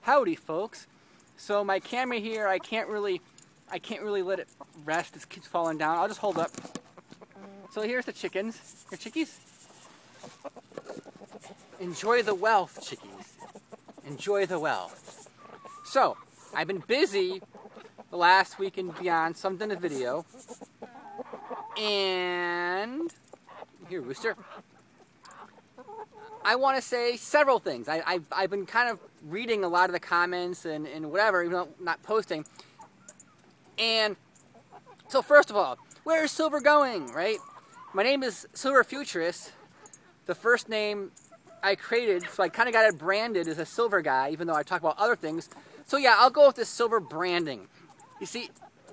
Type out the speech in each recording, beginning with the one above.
Howdy, folks. So my camera here, I can't really let it rest. It keeps falling down. I'll just hold up. So here's the chickens. Here, chickies. Enjoy the wealth, chickies. Enjoy the wealth. So I've been busy the last week and beyond. So I've done a video. And here, Rooster. I want to say several things. I've been kind of reading a lot of the comments and whatever, even though I'm not posting. And so first of all, where is silver going, right? My name is Silver Futurist. The first name I created, so I kind of got it branded as a silver guy, even though I talk about other things. So yeah, I'll go with this silver branding. You see,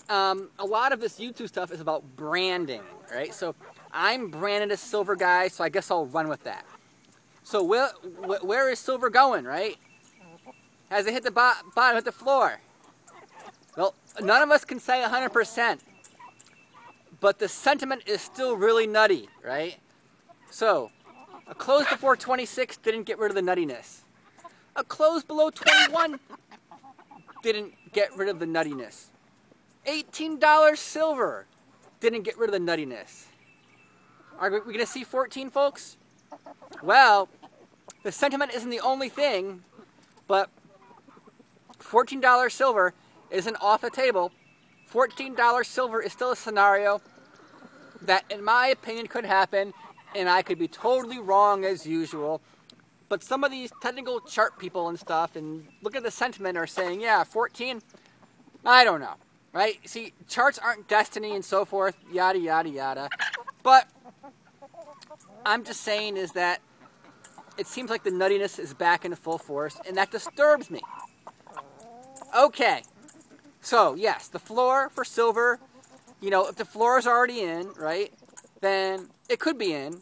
a lot of this YouTube stuff is about branding, right? So I'm branded as silver guy, so I guess I'll run with that. So where is silver going, right? Has it hit the bottom, hit the floor? Well, none of us can say 100%, but the sentiment is still really nutty, right? So, a close before 26 didn't get rid of the nuttiness. A close below 21 didn't get rid of the nuttiness. $18 silver didn't get rid of the nuttiness. Are we going to see 14, folks? Well, the sentiment isn't the only thing, but $14 silver isn't off the table. $14 silver is still a scenario that, in my opinion, could happen, and I could be totally wrong as usual. But some of these technical chart people and stuff, and look at the sentiment, are saying, yeah, 14, I don't know, right? See, charts aren't destiny and so forth, yada, yada, yada. But I'm just saying is that it seems like the nuttiness is back in full force, and that disturbs me. Okay, so yes, the floor for silver, you know, if the floor is already in, right, then it could be in,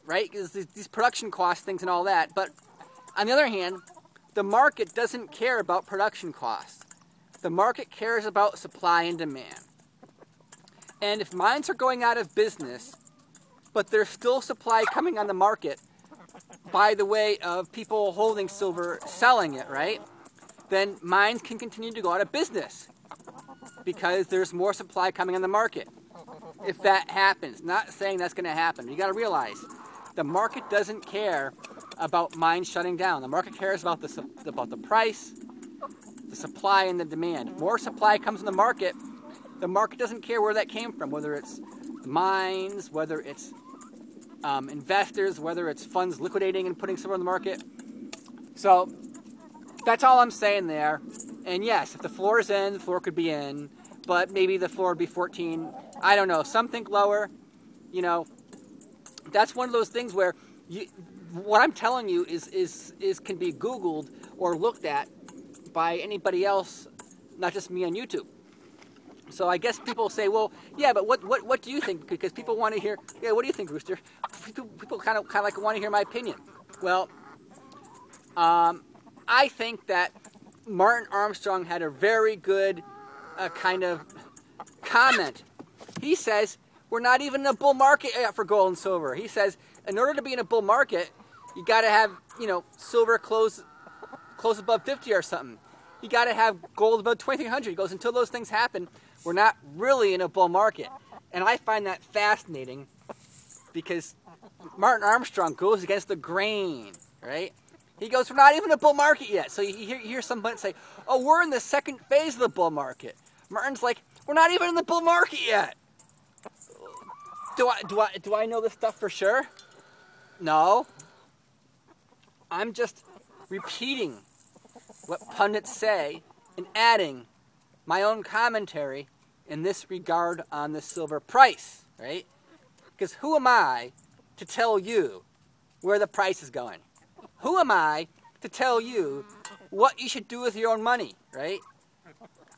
right, because these production cost things and all that. But on the other hand, the market doesn't care about production costs. The market cares about supply and demand. And if mines are going out of business, but there's still supply coming on the market by the way of people holding silver, selling it, right? Then mines can continue to go out of business because there's more supply coming on the market. If that happens, not saying that's going to happen. You got to realize the market doesn't care about mines shutting down. The market cares about the price, the supply, and the demand. More supply comes in the market doesn't care where that came from, whether it's mines, whether it's investors, whether it's funds liquidating and putting silver on the market. So that's all I'm saying there. And yes, if the floor is in, the floor could be in, but maybe the floor would be 14. I don't know. Some think lower. You know, that's one of those things where what I'm telling you is can be Googled or looked at by anybody else, not just me on YouTube. So I guess people say, well, yeah, but what do you think? Because people want to hear, yeah, what do you think, Rooster? People kind of like want to hear my opinion. Well, I think that Martin Armstrong had a very good kind of comment. He says, we're not even in a bull market yet for gold and silver. He says, in order to be in a bull market, you got to have, you know, silver close above 50 or something. You got to have gold above 2,300. He goes, until those things happen, we're not really in a bull market. And I find that fascinating because Martin Armstrong goes against the grain, right? He goes, we're not even in a bull market yet. So you hear somebody say, oh, we're in the second phase of the bull market. Martin's like, we're not even in the bull market yet. Do I know this stuff for sure? No. I'm just repeating what pundits say and adding my own commentary in this regard on the silver price, right? Because who am I to tell you where the price is going? Who am I to tell you what you should do with your own money, right?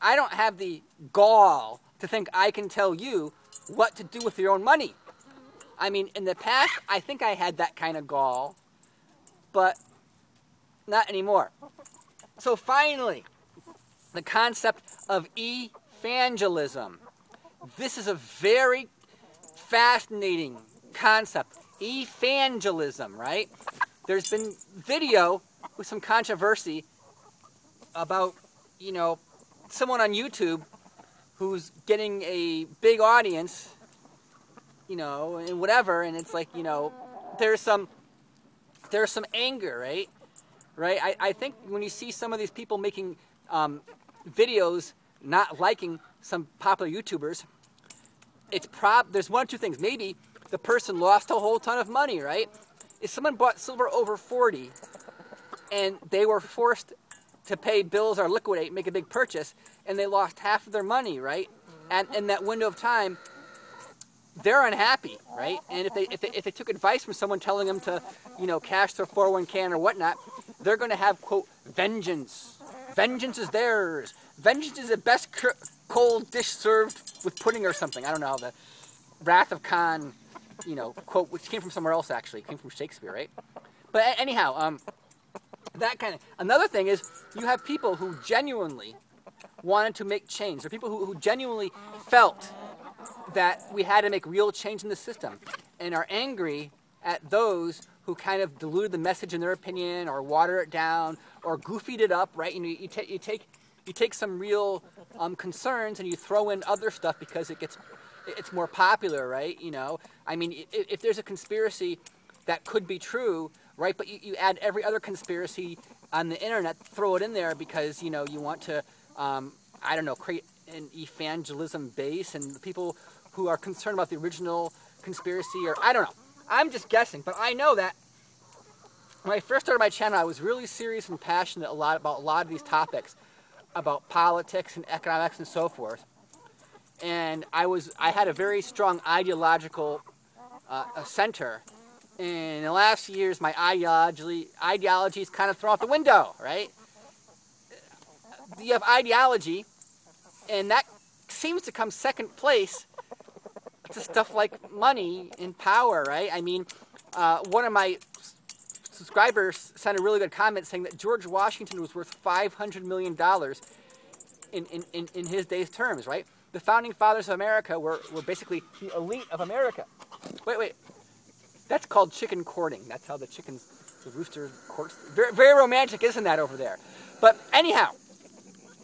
I don't have the gall to think I can tell you what to do with your own money. I mean, in the past, I think I had that kind of gall, but not anymore. So finally, the concept of evangelism. This is a very fascinating concept. Evangelism, right? There's been video with some controversy about, you know, someone on YouTube who's getting a big audience, you know, and whatever, and it's like, you know, there's some anger, right? Right? I think when you see some of these people making videos not liking some popular YouTubers, there's one of two things. Maybe the person lost a whole ton of money, right? If someone bought silver over 40 and they were forced to pay bills or liquidate, make a big purchase, and they lost half of their money, right? And in that window of time, they're unhappy, right? And if they took advice from someone telling them to, you know, cash their 401k or whatnot, they're going to have, quote, vengeance. Vengeance is theirs. Vengeance is the best cold dish served with pudding or something. I don't know, the Wrath of Khan, you know, quote, which came from somewhere else, actually. It came from Shakespeare, right? But anyhow, that kind of... Another thing is, you have people who genuinely wanted to make change. There are people who genuinely felt that we had to make real change in the system and are angry at those who kind of diluted the message in their opinion or water it down or goofied it up, right? You take some real concerns and you throw in other stuff because it's more popular, right? You know, I mean, if there's a conspiracy that could be true, right? But you add every other conspiracy on the internet, throw it in there because, you know, you want to, I don't know, create an evangelism base, and the people who are concerned about the original conspiracy, or I don't know. I'm just guessing, but I know that when I first started my channel, I was really serious and passionate about a lot of these topics, about politics and economics and so forth. And I had a very strong ideological center. And in the last few years, my ideology is kind of thrown out the window, right? You have ideology, and that seems to come second place to stuff like money and power, right? I mean, one of my subscribers sent a really good comment saying that George Washington was worth $500 million in his day's terms, right? The founding fathers of America were basically the elite of America. Wait. That's called chicken courting. That's how the rooster courts. Very, very romantic, isn't that, over there? But anyhow,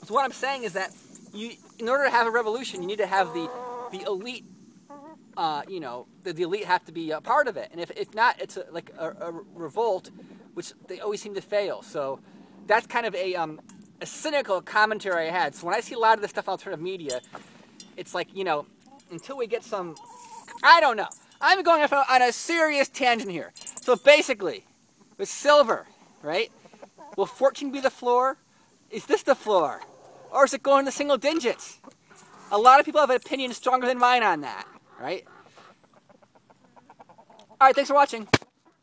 so what I'm saying is that in order to have a revolution, you need to have the elite, you know, the elite have to be a part of it. And if not, it's like a revolt, which they always seem to fail. So that's kind of a cynical commentary I had. So when I see a lot of this stuff on alternative media, it's like, you know, until we get some, I don't know. I'm going off on a serious tangent here. So basically, with silver, right? Will 14 be the floor? Is this the floor? Or is it going to single digits? A lot of people have an opinion stronger than mine on that, right? All right, thanks for watching.